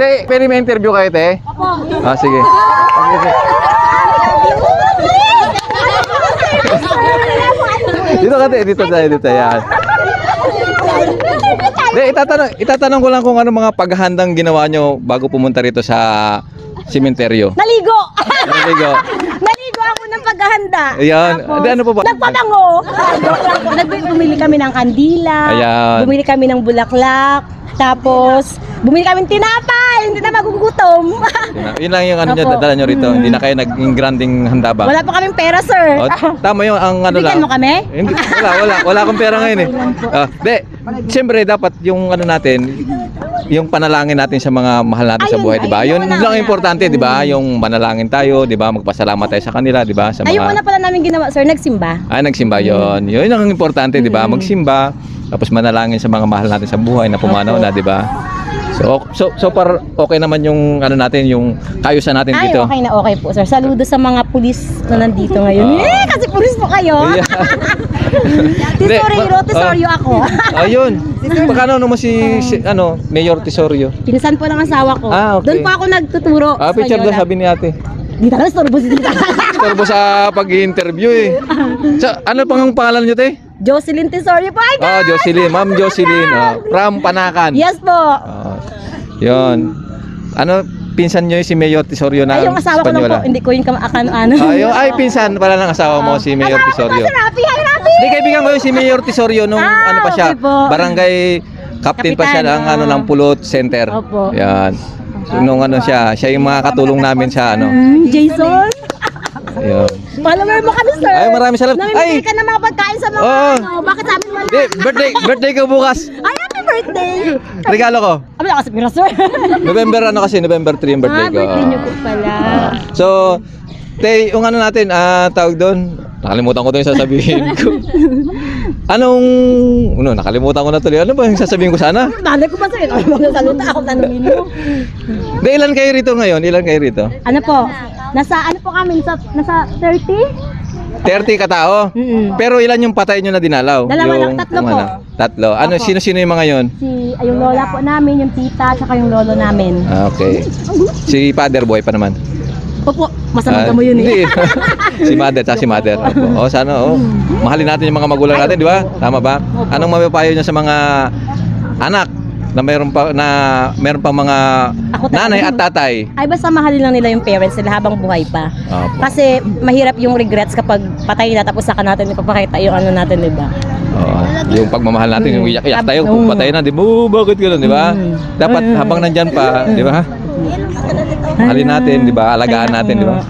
Te, pwede may interview kayo, te? Opo. Ah, sige. Dito ka, te. Dito tayo, dito. Yan. De, itatanong ko lang kung ano mga paghahandang ginawa nyo bago pumunta rito sa sementeryo. Naligo! Naligo. Naligo ako ng paghahanda. Ayan. Tapos, Di, ano pa ba? nagpabango. Bumili kami ng kandila. Ayan. Bumili kami ng bulaklak. Tapos, bumili kami ng tinapay. Hindi na magugutom. Yun lang yung ano nyo, Opo. dala nyo rito. Hindi na kayo naging granding handa ba? Wala pa kaming pera, sir. O, tama yung ang ano lang. Bigyan mo kami? Hindi, wala akong pera ngayon eh. Siyempre dapat yung ano natin, yung panalangin natin sa mga mahal natin sa Ayun, buhay, di ba? ayun Yun muna, lang una. importante, di ba? Yung manalangin tayo, di ba? Magpasalamat tayo sa kanila, di ba? Sa Ayun muna mga pala namin ginawa, sir. Nagsimba. nagsimba yon. Yun ang importante, di ba? Magsimba, tapos manalangin sa mga mahal natin sa buhay na pumanaw na, di ba? So far okay naman yung ano natin, yung kayusan natin Ay, dito. okay na okay po, sir. Saludo sa mga pulis na nandito ngayon. Kasi pulis po kayo. Yeah. Tesoryo ako. Ayun. Pagkano naman si Mayor Tesoryo? Pinsan po ng asawa ko. Ah, okay. Doon po ako nagtuturo. Picture daw sabi ni ate. Di talaga, storbo si tita. Turbo sa pag-interview eh. Ano pang pangalan niyo, te? Jocelyn Tesoryo po. Ay, guys! Jocelyn, Ma'am Jocelyn, from Panakan. Yes po. Yun. Ano, pinsan niyo si Mayor Tesoryo na Ay, yung asawa ko lang po. Espanyola? Hindi ko yung ano. Pinsan pala ng asawa mo, si Mayor Tesoryo. Hi, Rapi! Hindi, kaibigan ko yung si Mayor Tesoryo nung ano pa siya, okay po. barangay captain pa siya ng Kapitan, ng Pulot Center. Opo. Yan. So, nung siya yung mga katulong namin sa Jason. Ayun. Follower mo kami, sir. Ay, maraming salamat. Namimigay ka ng mga pagkain sa mga Oo. Bakit sa amin wala? Di, birthday ko bukas. Ay, happy birthday! Regalo ko. Abi ako sa pira, sir. November 3 yung birthday ko. Birthday niyo po pala. So, te, yung ano natin, tawag doon, nakalimutan ko to yung sasabihin ko. Nakalimutan ko na tuloy. Ano ba yung sasabihin ko sana? Nanay ko ba, sir? Ano bang saluta ako tanungin mo? De, ilan kayo rito ngayon? Ilan kayo rito? Ano po? Nasa ano po kami? Nasa 30? 30 katao? Pero ilan yung patay nyo na dinalaw? Dalawa lang, tatlo po. Tatlo. Opo. Sino-sino yung mga yon? Yung lola po namin, yung tita, tsaka yung lolo namin. Okay. Si father boy pa naman? Opo, masama mo yun eh. Hindi. Si mother, si mother. Opo. Sana, mahalin natin yung mga magulang natin, di ba? Tama ba? Opo. Anong mapapayo nyo sa mga anak na mayroon pa mga nanay at tatay? Ay, basta mahalin lang nila yung parents nila habang buhay pa. Opo. Kasi mahirap yung regrets kapag patay na tapos saka natin ipapakita yung ano natin, di ba? Yung pagmamahal natin, yung iyak-iyak tayo kung patay na, di ba? Bakit gano'n, di ba? Dapat habang nandyan pa, di ba? Mahalin natin, di ba? Alagaan natin, di ba?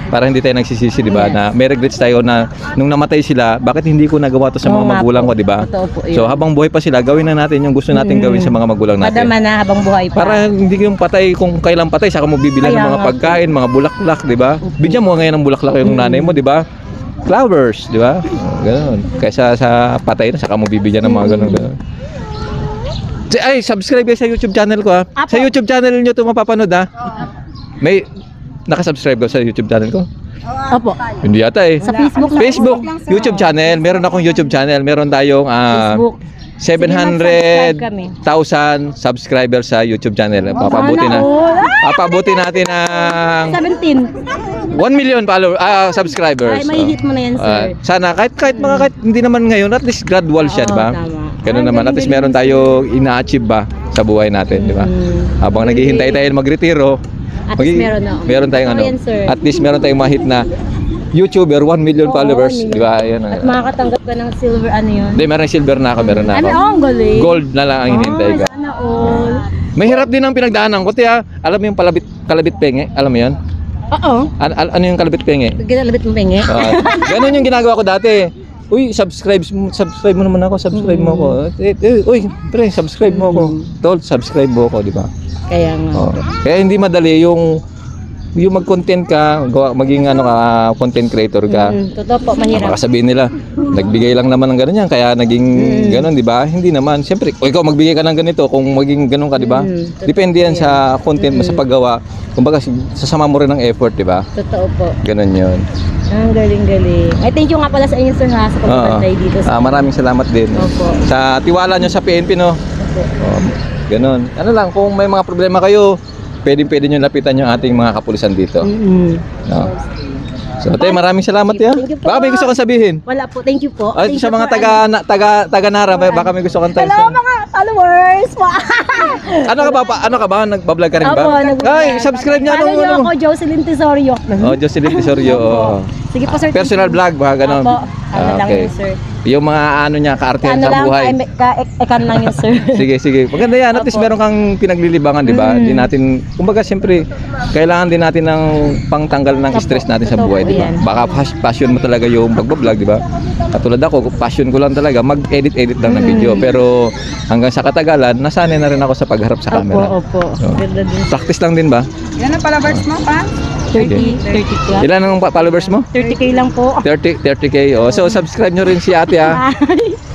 Para hindi tayo nagsisisi, di ba? Na may regrets tayo na nung namatay sila, bakit hindi ko nagawa to sa mga magulang ko, di ba? Totoo po yun. So habang buhay pa sila, gawin na natin yung gusto natin gawin sa mga magulang natin. Madama na habang buhay pa. Para hindi yung patay, kung kailan patay, saka mo bibilan ng Kaya mga nga pagkain, mga bulaklak, di ba? Bigyan mo ngayon ng bulaklak yung nanay mo, di ba? Flowers, di ba? Ganoon. Kaysa sa patay na, saka mo bibigyan ng mga ganun. Ay, subscribe kayo sa YouTube channel ko, ha? Apo. Sa YouTube channel nyo ito mapapanood, ha? May nakasubscribe ko sa YouTube channel ko? Opo. Hindi yata eh. Sa Facebook lang. Facebook, lang, sir. YouTube channel. Meron akong YouTube channel. Meron tayong Facebook. 700,000 subscribers sa YouTube channel. Papabuti na. Papabuti natin ng 17. 1 million subscribers. Ay, may hit mo na yan, sir. Sana kahit hindi naman ngayon, at least gradual siya, Oo, di ba? tama. Ganun Ay, naman. At least meron tayo ina-achieve ba sa buhay natin, di ba? Habang naghihintay tayo magretiro, At least meron tayong Totoo yan, sir. at least meron tayong mahit na YouTuber, 1 million followers, di ba? Ayan. At makakatanggap ka ng silver, ano yun? Hindi, meron silver na ako, meron na ako. Ang galing. Gold na lang ang hinihintay ko. Sana all. Mahirap din ang pinagdaanan ko, tiya. Alam mo yung kalabit penge? Alam mo yun? Oo. Ano yung kalabit penge? Ginalabit mo penge. Ganun yung ginagawa ko dati. Uy, subscribe mo naman ako, subscribe mo ako. Uy, pre, subscribe mo ako. Tol, subscribe mo ako, di ba? Kaya nga. Kaya hindi madali yung mag-content ka, maging content creator ka. Totoo po, mahirap. Baka sabihin nila, nagbigay lang naman ng ganun yan, kaya naging ganun, di ba? Hindi naman. Siyempre, ikaw magbigay ka ng ganito, kung maging ganun ka, di ba? Depende yan sa content mo, sa paggawa. Kumbaga, sasama mo rin ng effort, di ba? Totoo po. Ganun yun. Ang galing-galing. Ay, thank you nga pala sa inyo, sir, ha, sa pagbabantay dito. Maraming salamat din. Opo. Sa tiwala nyo sa PNP, no? Opo. Ganon. Ano lang, kung may mga problema kayo, pwede nyo lapitan yung ating mga kapulisan dito. No? So, ate, maraming salamat yan. Thank you po. Baka may gusto kang sabihin. Wala po, thank you po. Ay, Thank sa you mga po, taga Nara, baka may gusto kang tayo. Hello mga followers po. Ano ka ba? Nagbablog ka rin ba? Opo, nag-vlog. Ay, subscribe niyo. Follow niyo ako, Jocelyn Tesorio. Oh, Jocelyn Tesorio. Oh. Sige po, sir. Personal vlog, baka ganon. Opo, ano lang Okay. yun, sir. Yung mga ano niya, kaartehan Ano sa lang, buhay. ka-ekan lang yun, sir. Sige. Maganda yan. At least Opo. meron kang pinaglilibangan, di ba? Hindi natin, kumbaga, siyempre, kailangan din natin ng pangtanggal ng Opo, stress natin sa totoo buhay, po di ba? yan. Baka passion mo talaga yung pagbablog, di ba? Katulad ako, passion ko lang talaga, mag-edit lang ng video. Pero hanggang sa katagalan, nasanay na rin ako sa pagharap sa camera. Opo. So, Ganda din. practice lang din ba? Ilan ang followers mo, pa? 30K lang. Ilan ang followers mo? 30K lang po. 30K. Oh. So, subscribe nyo rin si ate, ha?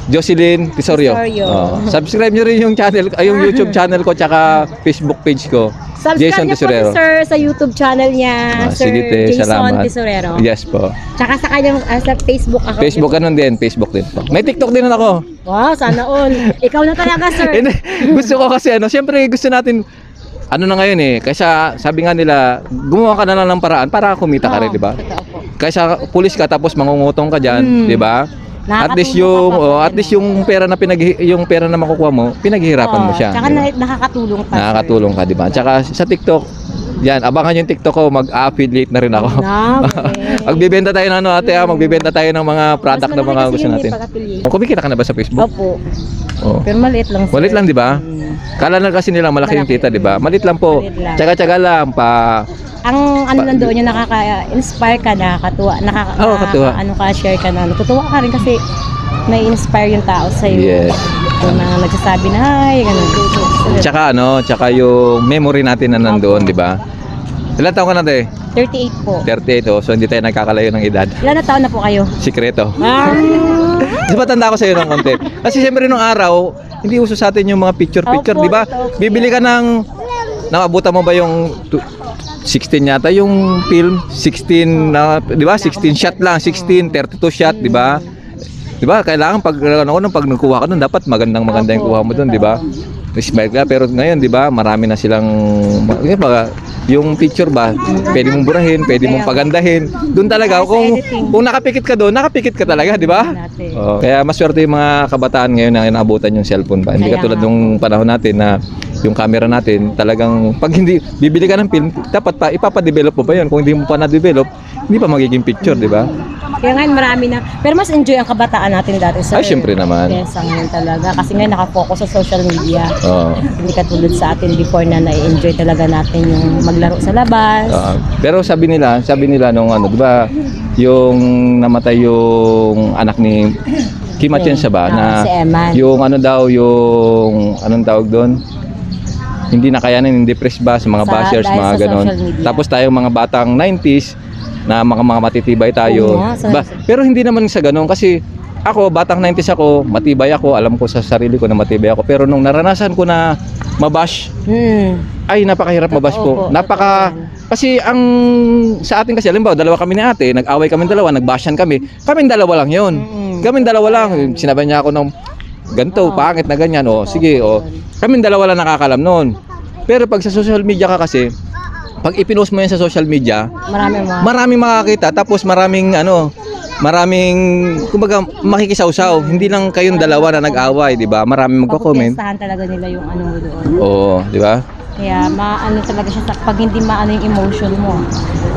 Jocelyn Tesorio. Tesorio. Oh. Subscribe nyo rin yung channel, yung YouTube channel ko tsaka Facebook page ko. Subscribe niyo po si sir sa YouTube channel niya, Sir Sige, te, Jason salamat. Tesorero. Yes po. Tsaka sa kanyang sa Facebook account. Facebook ganun din, Facebook din po. May TikTok din ako. Wow, sana all. Ikaw na talaga, sir. Hindi, gusto ko kasi syempre gusto natin ano na ngayon kaysa sabi nga nila, gumawa ka na lang ng paraan para kumita ka rin, di ba? Totoo po. Kaysa pulis ka tapos mangungutong ka diyan, di ba? At least yung pera na yung pera na makukuha mo, pinaghihirapan mo siya. Tsaka di ba? nakakatulong pa. Nakakatulong ka, di ba? Tsaka sa TikTok, yan, abangan yung TikTok ko, mag-affiliate na rin ako. Magbibenta tayo ng ano, ate, magbibenta tayo ng mga product na mga gusto natin. Kumikita ka na ba sa Facebook? Opo. Oo. Pero maliit lang, sir. Maliit lang, di ba? Kala na kasi nila malaki yung kita, di ba? Maliit lang po. Maliit lang. Tsaga-tsaga lang pa. Ang ano lang doon, yung nakaka-inspire ka, nakakatuwa, Oo, katuwa. ano ka, share ka na, natutuwa ka rin kasi may inspire yung tao sa'yo. Yes. Yung mga nagsasabi na, ay, ganun. Tsaka yung memory natin na nandoon, di ba? Ilan taon ka na, te? 38 po. 38, oh. So hindi tayo nagkakalayo ng edad. Ilan na taon na po kayo? Sikreto. Ah. Mas matanda ko sa'yo ng konti. Kasi siyempre nung araw, hindi uso sa atin yung mga picture-picture, Opo, di ba? opo. Bibili ka ng, nakabuta mo ba yung 16 yata yung film? 16, di ba? 16 shot lang, 16, 32 shot, di ba? Di ba? Kailangan pag nagkuha ka nun, dapat maganda yung kuha mo dun, di ba? Smile ka, pero ngayon, di ba? Marami na silang, yung picture ba, pwede mong burahin, pwede mong pagandahin. Doon talaga, kung nakapikit ka doon, nakapikit ka talaga, di ba? Oh, kaya maswerte yung mga kabataan ngayon na inaabutan yung cellphone ba. Hindi Kaya katulad nga. nung panahon natin na yung camera natin, talagang pag hindi bibili ka ng film, dapat pa ipapadevelop mo pa yun. Kung hindi mo pa na-develop, hindi pa magiging picture, di ba? Kaya ngayon marami na. Pero mas enjoy ang kabataan natin dati, sir. Ay, syempre naman. Yes, ngayon talaga. Kasi ngayon nakafocus sa social media. Oo. Hindi katulad sa atin before na na-enjoy talaga natin yung maglaro sa labas. Pero sabi nila nung ano, 'di ba, yung namatay yung anak ni Kim Atienza ba na Si Eman. yung ano daw yung anong tawag doon? Hindi na kayanin, yung depressed ba sa mga bashers, dahil mga sa ganon. social media. Tapos tayong mga batang 90s na mga matitibay tayo. Oo nga, Pero hindi naman sa ganon kasi ako, batang 90s ako, matibay ako, alam ko sa sarili ko na matibay ako. Pero nung naranasan ko na mabash, ay napakahirap mabash po. Kasi ang sa atin kasi, alimbawa, dalawa kami ni ate, nag-away kami dalawa, nagbashan kami. Kaming dalawa lang yun. Kaming dalawa lang. Sinabi niya ako ng ganito, pangit na ganyan. O, sige, o. Kaming dalawa lang nakakalam noon. Pero pag sa social media ka kasi, pag ipinost mo yan sa social media, maraming makakita. Tapos maraming kumbaga makikisawsaw. Hindi lang kayong dalawa na nag-away, di ba? Maraming magko-comment. Papupiestahan talaga nila yung ano mo doon. Oo, di ba? Kaya maano talaga siya pag hindi maano yung emotion mo.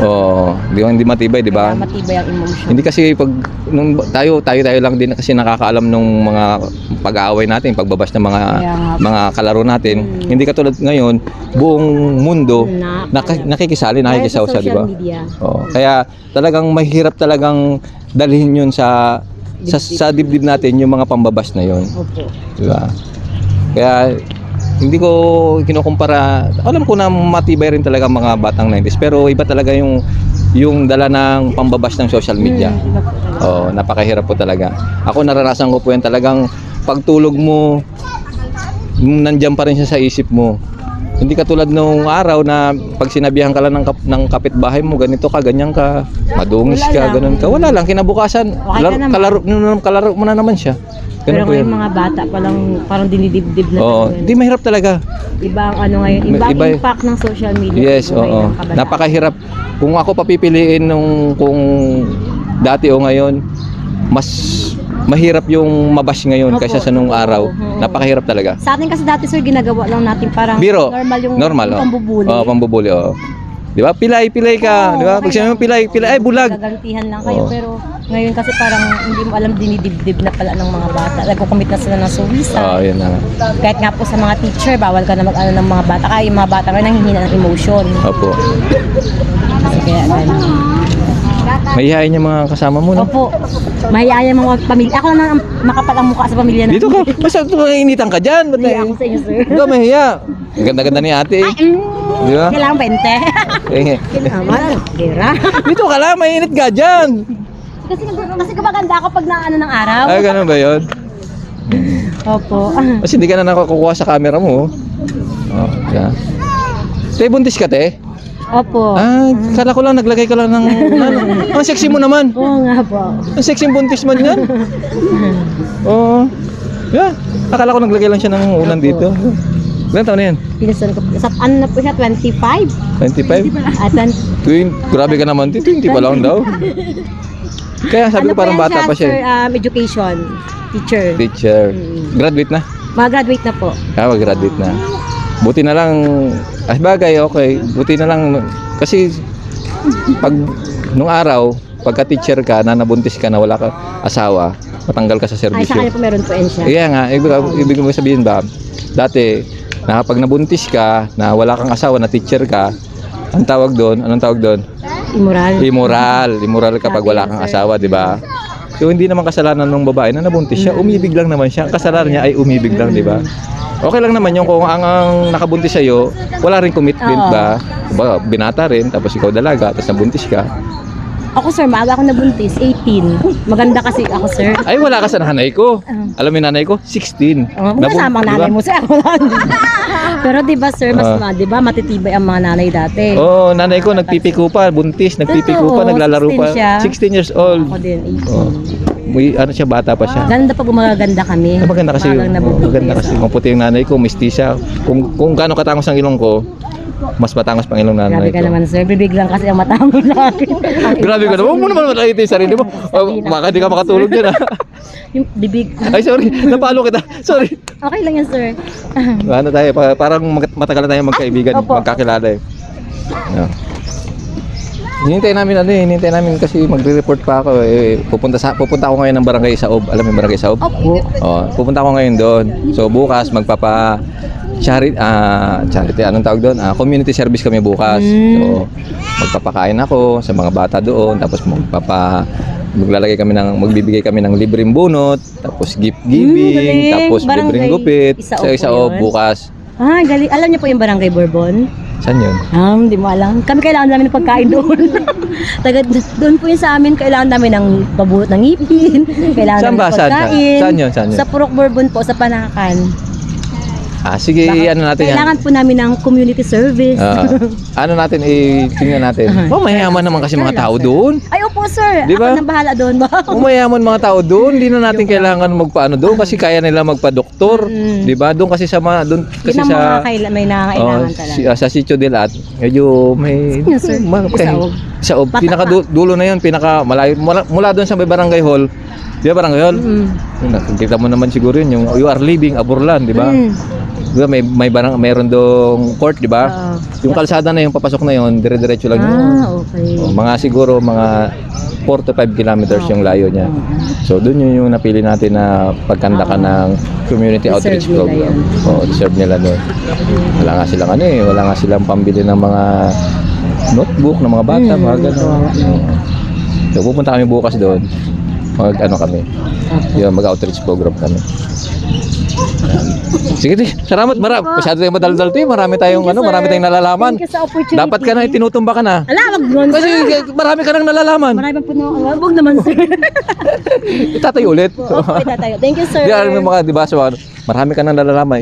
Oo, hindi matibay, di ba? Kaya matibay ang emotion. Hindi kasi pag nung tayo lang din kasi nakakaalam nung mga pag-aaway natin, pagbabas ng mga kalaro natin. Hindi katulad ngayon, buong mundo nakikisali, nakikisawsa, di ba? Oo. Kaya talagang mahirap talagang dalhin 'yun sa dibdib natin yung mga pambabas na 'yon. Opo. Di ba? Kaya hindi ko kinukumpara. Alam ko na matibay rin talaga mga batang 90s, pero iba talaga yung dala ng pambabash ng social media. Oh, napakahirap po talaga. Ako naranasan ko po yan talagang pagtulog mo nandiyan pa rin siya sa isip mo. Hindi katulad nung araw na pag sinabihan ka lang ng kapitbahay mo, ganito ka, ganyan ka, madungis Wala ka, lang. ganun ka. Wala lang, kinabukasan, Okay ka naman. kalaro mo na naman siya. Pero Ganun po ngayon yun. mga bata pa lang parang dinidibdib na. Oo, talaga. di mahirap talaga. Iba ang ano ngayon, iba ang Iba- impact ng social media. Yes, sa buhay oo. ng kabataan. Napakahirap. Kung ako papipiliin kung dati o ngayon, mas mahirap yung mabash ngayon Opo. kaysa sa nung araw. Oo. Napakahirap talaga. Sa atin kasi dati sir, ginagawa lang natin parang Biro. normal yung oh. pambubuli. Oo, pambubuli, oo. Di ba? Pilay ka, Oo, di ba? Pag okay sinabi mo lang. pilay, ay bulag. Gagantihan lang kayo, Oo. pero ngayon kasi parang hindi mo alam, dinidibdib na pala ng mga bata. Nagkukumit na sila ng suicide. Oo, yun na. Kahit nga po sa mga teacher, bawal ka na mag-ano ng mga bata. Kaya yung mga bata ngayon nanghihina ng emotion. Opo. Kasi kaya ganun. Mahihayin yung mga kasama mo, no? Opo, mahihayin mga pamilya. Ako lang ang makapal ang mukha sa pamilya namin. Dito ka. Basta initan ka dyan. Ba't Hindi ako sa inyo, sir. Ikaw mahiya. Ang ganda-ganda ni ate. Ay, Di ba? kailangan 20. Eh, Kailangan, gira. dito ka lang, mainit ka dyan. Kasi kumaganda ako pag naano ng araw. Ay, ganun ba yun? Opo. Kasi hindi ka na nakakukuha sa camera mo. Oh, yeah. Te, buntis ka, te? Opo. Ah, kala ko lang, naglagay ka lang ng... Ang sexy mo naman. Oo nga po. Ang sexy buntis man yan. Oo. Yeah. Akala ko naglagay lang siya ng ulan dito. Ilan taon na yan? Pinasan ko. Sa ano na po siya, 25? 25? At Grabe ka naman, 20 pa lang daw. Kaya sabi ko parang bata pa siya. Sir, education. Teacher. Teacher. Graduate na? Mag-graduate na po. Mag-graduate na. Buti na lang, bagay, okay. Buti na lang, kasi pag nung araw, pagka teacher ka, na nabuntis ka na wala ka asawa, matanggal ka sa Ay, sa serbisyo. kanya po meron po yan siya. Kaya nga, ibig mo sabihin ba, dati, na kapag nabuntis ka, na wala kang asawa, na teacher ka, anong tawag doon? Immoral. Immoral kapag wala kang asawa, di ba? So hindi naman kasalanan ng babae na nabuntis siya, umibig lang naman siya. Ang kasalanan niya ay umibig lang, di ba? Okay lang naman yung kung ang nakabuntis sa'yo, wala rin commitment Oo. ba? Diba, binata rin, tapos ikaw dalaga, tapos nabuntis ka. Ako sir, maaga ako nabuntis, 18. Maganda kasi ako sir. Ay, wala ka sa nanay ko. Alam mo yung nanay ko? 16. Masamang nanay mo sir, ako lang. Pero di ba sir, mas Ah. di ba matitibay ang mga nanay dati. Oo, nanay ko nagpipiko pa, buntis, nagpipiko pa, Totoo, naglalaro 16 pa. siya. 16 years old. Ako din, 18. Oh. Ano siya, bata pa siya. Ganda pag magaganda kami. Ay, maganda kasi Maagang nabubuhay maganda kasi ako. kung puti yung nanay ko, mistisa. Kung gaano katangos ang ilong ko, mas matangos pang ilong Grabe nanay ka ko. naman sir, bibig lang kasi ang matangos sa akin. Grabe ka naman, huwag mo naman matangit yung sarili mo. Baka di ka makatulog dyan ha. Yung bibig. Ay, sorry, napalo kita. Sorry. Okay lang yan sir. Ano tayo, parang matagal na tayo magkaibigan, Opo. magkakilala eh. Yeah. Hinintay namin kasi magre-report pa ako pupunta ako ngayon ng Barangay Saob. Alam mo yung Barangay Saob? Opo. Oh, pupunta ako ngayon doon. So bukas magpapa charity anong tawag doon? Community service kami bukas. So magpapakain ako sa mga bata doon, tapos magbibigay kami ng libreng bunot, tapos gift giving, galing. tapos Barangay libreng gupit Isaob sa po Isaob yun? bukas. Ah, galing. Alam niyo po yung Barangay Bourbon? Saan yun? Hindi mo alam. Kami kailangan namin ng pagkain doon. Doon po yun sa amin, kailangan namin ng pabunot ng ngipin. Kailangan Saan namin ba? ng Saan? pagkain. Saan yun? Saan yun? Sa Purok Bourbon po, sa Panakan. Sige, ano natin yan? Kailangan po namin ng community service. Ano natin, tingnan natin. Mayaman naman kasi mga tao doon. Ay, opo sir. Di ba? Ako nang bahala doon ba? Mayaman mga tao doon. Hindi na natin kailangan magpaano doon kasi kaya nila magpa-doktor. Di ba? Doon kasi sa mga doon kasi Yun ang mga sa may nangangailangan talaga. sa Sitio del At, medyo may Yes, sir. Isaob. Isaob. Pinaka dulo na 'yon, pinaka malayo mula doon sa may Barangay Hall. Di ba Barangay Hall? Nakikita mo naman siguro yun, yung you are living Aburlan, di ba? Di ba mayroon dong court, di ba? Yung kalsada na yung papasok na yun, dire-diretso lang yun. Okay. Mga siguro mga 4 to 5 kilometers yung layo niya. So doon yung napili natin na pagkandakan ng community Deserve outreach nila program. yun. Deserve nila doon. Wala nga silang pambili ng mga notebook ng mga bata, mga gano'n. So pupunta kami bukas doon. Mag-outreach program kami. Sige, di. Salamat. Masyado tayong madaldal, te. Marami tayong, Thank you, sir. marami tayong nalalaman. Thank you sa opportunity. Dapat ka na, tinutumba ka na. Ala, wag nun, Kasi sir. marami ka nang nalalaman. Marami pang puno. Wag naman, sir. Itatayo ulit. Okay, tatayo. Thank you, sir. Di, alam mo mga, di ba, so, marami ka nang nalalaman.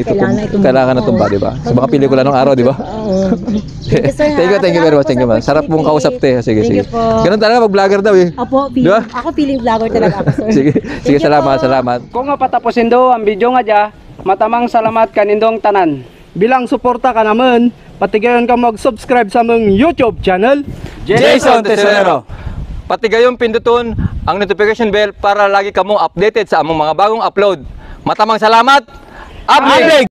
Kailangan na tumba, di ba? Sa mga pelikula ng araw, di ba? Oo. Thank you, sir. Thank you very much. Thank you, man. Sarap mong kausap, te. Sige, sige. Thank you po. Ganun talaga, mag-vlogger daw, eh. Apo, Di ba? ako feeling vlogger talaga ako, sir. Sige, sige, Thank you salamat, po. salamat. Kung nga patapusin do ang video nga dya, matamang salamat kanindong tanan. Bilang suporta ka naman, patigayon ka mag-subscribe sa mong YouTube channel. Jason Tesorero. Pati gayong pinduton ang notification bell para lagi kamong updated sa among mga bagong upload. Matamang salamat. Upgrade!